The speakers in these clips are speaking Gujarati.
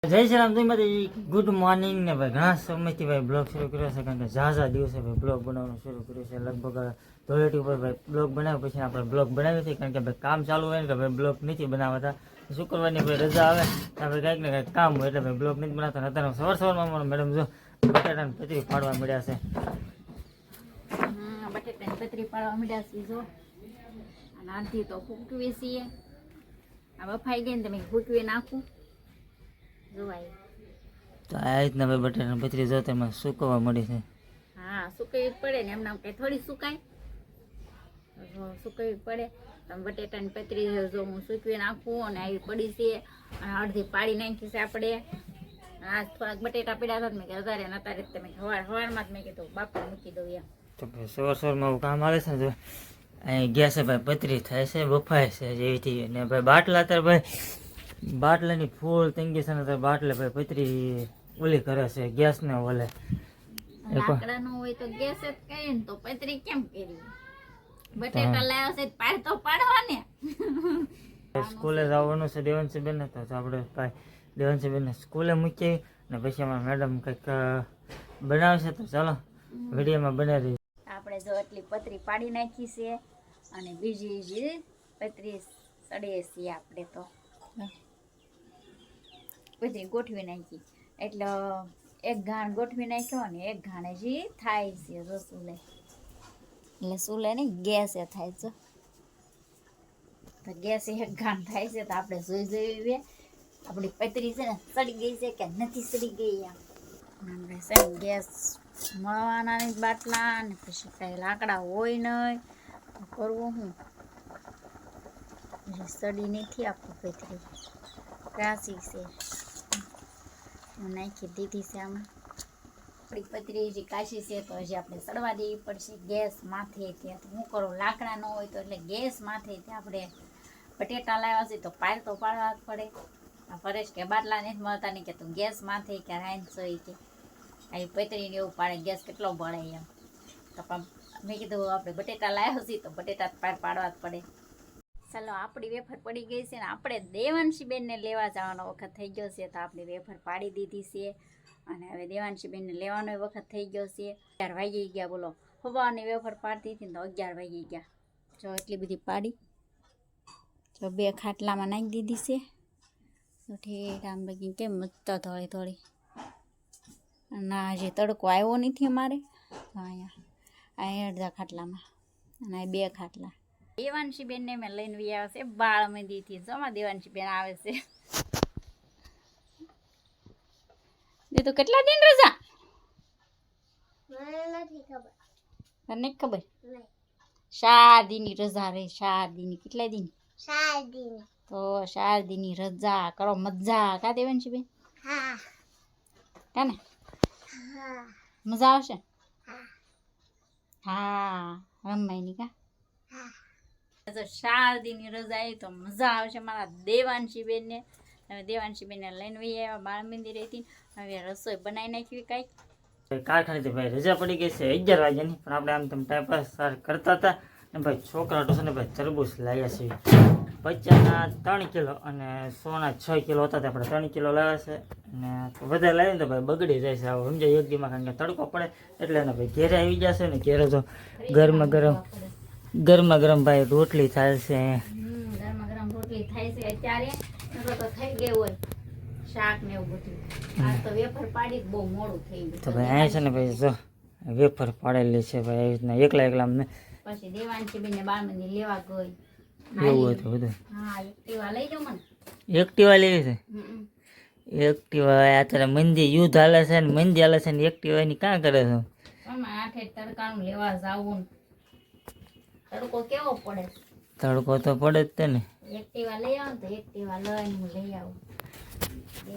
જય શ્રી રામ, જય માતાજી, ગુડ મોર્નિંગ ને ભાઈ ઘણા સમયથી ભાઈ બ્લોગ શરૂ કર્યો છે કારણ કે ઝાઝા દિવસે ભાઈ બ્લોગ બનાવવાનું શરૂ કર્યું છે. લગભગ ધોળેટી ઉપર ભાઈ બ્લોગ બનાવ્યો પછી આપણે બ્લોગ બનાવ્યો છે કારણ કે ભાઈ કામ ચાલુ હોય ને કે ભાઈ બ્લોગ નથી બનાવતા. શુક્રવારની ભાઈ રજા આવે આપણે કંઈક ને કંઈક કામ હોય એટલે ભાઈ બ્લોગ નથી બનાવતા. અત્યારે સવારમાં મેડમ જો બટાટાની પતરી પાડવા મળ્યા છે. બટેટાની પતરી પાડવા મળ્યા છે જો. અને આથી તો ફૂકવી છીએ. આ બફાઈ ગઈ ને તમે ફૂકવી નાખું જોવાય તો આ રીતના ભાઈ બટાટાની પતરી જો તેમાં સુકવવા મળી છે. હા, સુકવવી પડે ને એમના કઈ થોડી સુકાય, સુકવવી પડે. તમે બટેટાની પતરી જો હું સૂકવી નાખું અને આવી પડી છે અને અડધી પાડી નાખી છે આપણે. આજ થોડાક બટેટા પડ્યા હતા મેં કે વધારે ને અત્યારે તમે સવારમાં જ મેં કીધું બાપા મૂકી દઉં એમ. તો ભાઈ સવારમાં આવું કામ આવે છે ને જો અહીં ગેસે ભાઈ પતરી થાય છે, બફાય છે જેવીથી. ને ભાઈ બાટલા અત્યારે ભાઈ બાટલાની ફૂલ તંગી છે ને બાટલે ભાઈ પતરી ઓલી કરે છે ગેસ ને ઓલે. લાકડા નો હોય તો ગેસ જ કરે ને તો પતરી કેમ કરી? બટેટા લાવ્યા છે પાડ તો પાડવા ને. સ્કૂલે જવાનું છે દેવાંશી બેન ને, તો આપણે ભાઈ દેવાંશી બેન સ્કૂલે મૂકી ને પછી અમારા મેડમ કંઈક બનાવશે તો ચાલો વિડીયોમાં બનાવી. આપણે જો એટલી પતરી પાડી નાખી છે અને બીજી જે પતરી સડીએ છીએ આપણે તો પતરી ગોઠવી નાખી એટલે એક ઘાણ ગોઠવી નાખ્યો અને એક ઘાણે જે થાય છે જો સુલે, એટલે સુલે નહીં ગેસે થાય છે. તો ગેસે એક ઘાણ થાય છે તો આપણે જોઈ આપણી પતરી છે ને સડી ગઈ છે કે નથી સડી ગઈ એમ. આપણે છે ને ગેસ મળવાના નહીં બાટલા ને પછી કાંઈ લાકડા હોય નહીં તો કરવું શું? પછી સડી નથી આપણી પતરી કાચી છે નાખી દીધી છે આમાં. આપણી પતરી જે કાચી છે તો હજી આપણે સડવા દેવી પડશે ગેસ માથે. ત્યાં તો શું કરું, લાકડા ન હોય તો એટલે ગેસ માથે ત્યાં આપણે બટેટા લાવ્યા છે તો પાર તો પાડવા જ પડે. પરેશ કે બાટલા નથી મળતા નહીં કે તું ગેસ માથે કે રાઈન સોઈ કે આવી પતરીને એવું પાડે ગેસ કેટલો બળે એમ. તો પણ મેં કીધું આપણે બટેટા લાવ્યા છીએ તો બટેટા પાર પાડવા જ પડે. ચાલો આપણી વેફર પડી ગઈ છે ને આપણે દેવાંશી બેનને લેવા જવાનો વખત થઈ ગયો છે તો આપણે વેફર પાડી દીધી છે અને હવે દેવાંશી બેનને લેવાનો વખત થઈ ગયો છે. 11 વાગી ગયા બોલો. સવારની વેફર પાડતી હતી ને તો 11 વાગી ગયા. જો એટલી બધી પાડી જો 2 ખાટલામાં નાખી દીધી છે. તો ઠેઠ આમ બગી કેમ મસ્ત થોડી ના હજી તડકો આવ્યો નથી અમારે. અહીંયા અડધા ખાટલામાં અને 2 ખાટલા. દેવાંશી બેનને મેં લઈને આવ્યા છે બાળ મંદિરથી. જમા દેવાંશી બેન આવે છે. તો કેટલા દિન રજા? મને નથી ખબર. 4 દિનની રજા રે. 4 દિનની કેટલા દિન? 4 દિન. તો 4 દિનની રજા કરો મજા કા દેવાંશી બેન? હા કાને? હા મજા આવશે. હા રમવાની કા? તો 4 દિનની રજા આવી તો મજા આવશે મારા દેવાંશી બેનને. હવે દેવાંશી બેનને લઈને વહી આવ્યા બાળ મંદિરેથી. હવે રસોઈ બનાવી નાખવી કાંઈક. કારખાનેથી ભાઈ રજા પડી ગઈ છે 11 વાગ્યાની, પણ આપણે આમ તમે ટાઈમ પાસ કરતા હતા ને ભાઈ છોકરા ટોસને ભાઈ તરબૂચ લાવ્યા છે. પચાના 3 કિલો અને સોના 6 કિલો હતા. આપણે 3 કિલો લાવ્યા છે અને વધારે લાવીએ ને તો ભાઈ બગડી જાય છે. આવું સમજાય યોગ્યમાં કારણ કે તડકો પડે એટલે એને ભાઈ ઘેરે આવી જશે ને. ઘેરે તો ગરમા ગરમ ભાઈ રોટલી થાય છે. ગરમા ગરમ રોટલી થાય છે અત્યારે તો થઈ ગયું હોય શાક ને એવું બધું. આ તો વેફર પાડી બહુ મોડું થઈ ગયું. તો ભાઈ અહીં છે ને ભાઈ જો વેફર પાડેલી છે ભાઈ આવી રીતના એકલા અમને. પછી દેવાંશી બેન ને બાળ મંદિર લેવા ગઈ. એવું હતું બધું. હા એક્ટિવા લઈ જાવ મને. એક્ટિવા લેવી છે? એક્ટિવા અત્યારે મંદી યુદ્ધ હાલે છે ને મંદી હાલે છે ને એક્ટિવાની કાં કરે છે? આઠે તડકાનું લેવા જાવું. તડકો કેવો પડે? તડકો તો પડે જ તે ને. એક્ટિવા લઈ આવો તો એક્ટિવા લઈને હું લઈ આવું.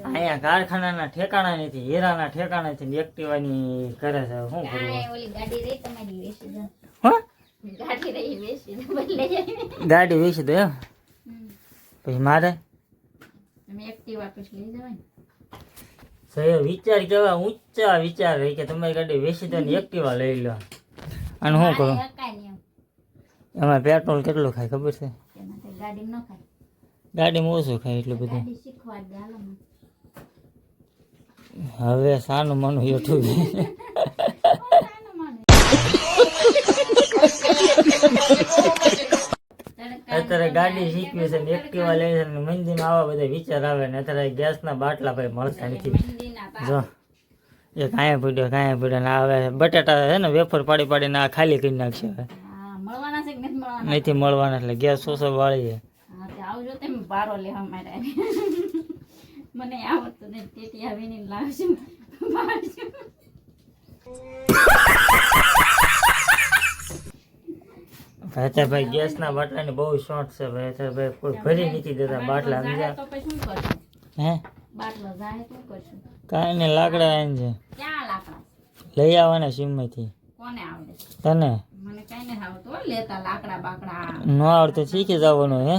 અહીંયા કારખાનાના ઠેકાણા નથી, હીરાના ઠેકાણા છે ને એક્ટિવાની કરે છે. શું કરવું? ઓલી ગાડી રહી તમારી વેચી દો. હા ગાડી રહી વેચી દો બદલે જાય. ગાડી વેચી દો એમ? પછી મારે તમે એક્ટિવા પછી લઈ જવાય ને. સહી વિચાર કેવા ઊંચા વિચાર રહી કે તમારી ગાડી વેચી દો ને એક્ટિવા લઈ લો. અને શું કરું? એમાં પેટ્રોલ કેટલું ખાય ખબર છે? ગાડી ન ખાય. ગાડીમાં ઓછું ખાય એટલું બધું. ગાડી શીખવા દે હાલો. હવે સાનું માનું યુટ્યુબ અત્યારે ગાડી શીખવી છે ને એક્ટિવા લઈ છે ને મંદિરમાં આવા બધા વિચાર આવે ને અત્યારે ગેસના બાટલા ભાઈ મળતા નથી. જો એક કાંઈ પડ્યો ને આવે બટાટા છે ને વેફર પાડી પાડીને આ ખાલી કરી નાખશે હવે મળવાના છે કે નથી મળવાના? નથી મળવાના એટલે ગેસ ઓછો વાળી છે. હા તે આવજો તમે બારો લેવા માટે. મને આવડતું નથી તેથી આવીને લાવશું બારશું. અત્યારે ભાઈ ગેસના બાટલાની બહુ શોર્ટ છે ભાઈ. અત્યારે ભાઈ કોઈ ભરી નથી દેતા બાટલા સમજ્યા? તો પછી શું કરશું? હે બાટલો જાય શું કરશું? કાંઈ ને લાકડા આવીને છે ક્યાં લાકડા? લઈ આવવાના સીમમાંથી. કોને આવડે? તને મને કઈ નથી આવડતું હો લેતા લાકડા બાકડા. ન આવડતું શીખી જવાનું હે.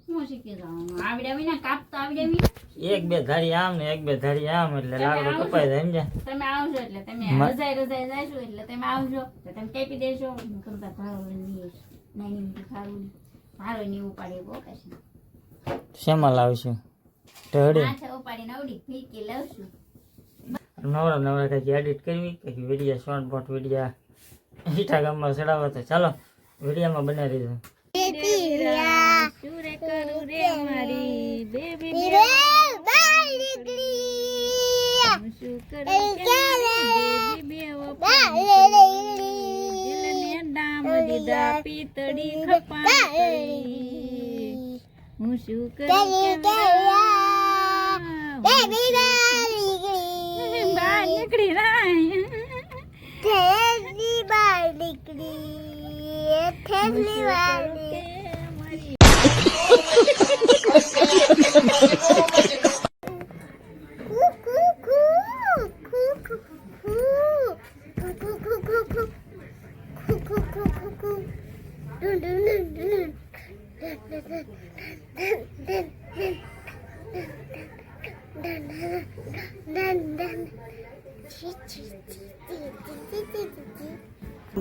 શું શીખી જવાનું? આવડ્યા વિના કાપતા આવડ્યા વિના? એક બે ધારી આમ ને એક બે ધારી આમ એટલે લાકડું કપાઈ જાય સમજ્યા? તમે આવજો એટલે તમે રજાઈ જાયશો એટલે તમે આવજો તો તમે કાપી દેશો. હું કરતા ભારો લઈ આવીશ. નાની ભારો નહીં ઉપાડી બોકાશે. શેમાં લાવશું? ઢળી માથે ઉપાડીને અવડી ફીકી લાવશું. નવરા નવરા કંઈક એડિટ કરવી કંઈક વિડીયો શોર્ટ બોટ વિડીયો ઇન્સ્ટાગ્રામમાં ચડાવો તો ચાલો વિડીયોમાં બનાવી દીધું. શું રે કરું રે મારી બેબી શું કરું બેબી દિલને ડામ દીધા પીતળી ખપાઈ. હું શું કરું બહાર નીકળી રાય.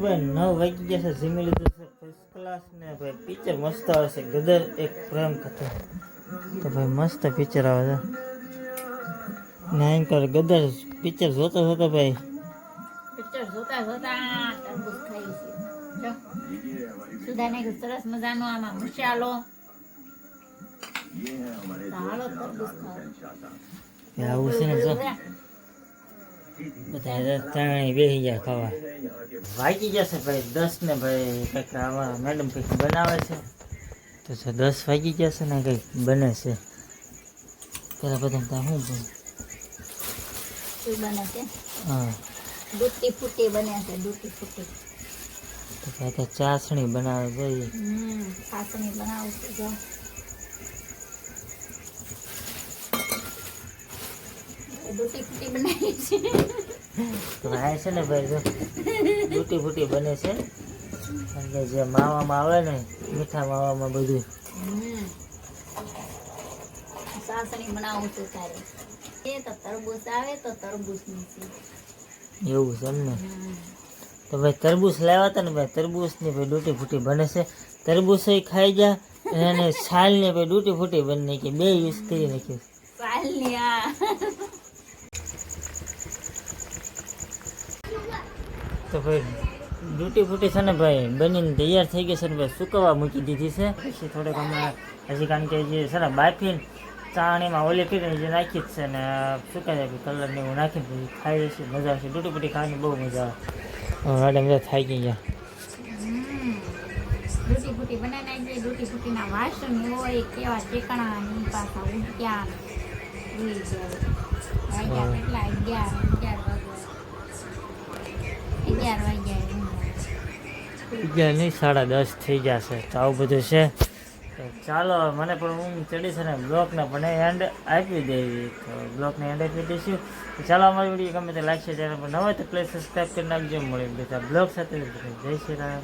ભાઈ 9 વાગી ગયા છે. જમી લીધું છે ફર્સ્ટ ક્લાસ ને ભાઈ પિક્ચર મસ્ત આવે છે. ગદર એક પ્રેમ કથા તો ભાઈ મસ્ત પિક્ચર આવે છે ને એન્કર ગદર પિક્ચર જોતો ભાઈ પિક્ચર જોતા તરબૂચ ખાઈ છે. જો સુધાને સરસ મજાનો આમાં મસાલો. હાલો તરબૂચ ખાઓ. આવું છે ને જો બધા ત્રણેય બેસી ગયા ખાવા. વાગી જશે ભાઈ 10 ને ભાઈ કંઈક અમારા મેડમ કંઈક બનાવે છે તો 10 વાગી જશે ને કંઈક બને છે. પેલા બધા ત્યાં શું શું બને છે? હા દૂધી ફૂટી બને છે. દૂધી ફૂટી તો ભાઈ ચાસણી બનાવે જોઈએ. ખાસણી બનાવું છું. જો દૂધી ફૂટી બનાવી છે. તો આ છે ને ભાઈ જો તૂટી ફૂટી બને છે કારણ કે જે માવામાં આવે ને મીઠા માવામાં બધું સાસણી બનાવું છું તારે. એ તો તરબૂચ આવે તો તરબૂચની છે. એવું છે એમ ને. તો ભાઈ તરબૂચ લાવ્યા હતા ને ભાઈ તરબૂચની ભાઈ ડૂટી ફૂટી બને છે. તરબૂચ ખાઈ જા અને છાલને ભાઈ ડૂટી ફૂટી બની નાખી. બે યુઝ કરી નાખ્યું. સાલની આ તો ભાઈ ડૂટી ફૂટી છે ને ભાઈ બનીને તૈયાર થઈ ગઈ છે ને ભાઈ સુકવવા મૂકી દીધી છે. પછી થોડોક હમણાં હજી કારણ કે જે છે ને બાફીને ચાણીમાં ઓલી કરીને જે નાખી જ છે ને સુકાઈ જાય કલર ને એવું નાખીને પછી ખાઈ જશે. મજા આવશે. ડૂટી ફૂટી ખાવાની બહુ મજા આવે. મેડમ બધા થાકી ગયા. દૂધી ફૂટી બનાવી નાખી. દૂધી ફૂટીના વાસણ હોય કેવા ચેકણા ની પાછા ઉડ્યા વાગ્યા કેટલા 11 વાગ્યા. 11 નહીં 10:30 થઈ જશે. તો આવું બધું છે. તો ચાલો મને પણ ઊંઘ ચડી છે ને બ્લોગને પણ એન્ડ આપી દેવી. તો બ્લોગને એન્ડ આપી દઈશું. તો ચાલો અમારી વિડીયો ગમે તે લાગશે ત્યારે પણ નવા તો પ્લીઝ સબસ્ક્રાઈબ કરી નાખજો. મળે બીજા બ્લોગ સાથે જય શ્રી રામ.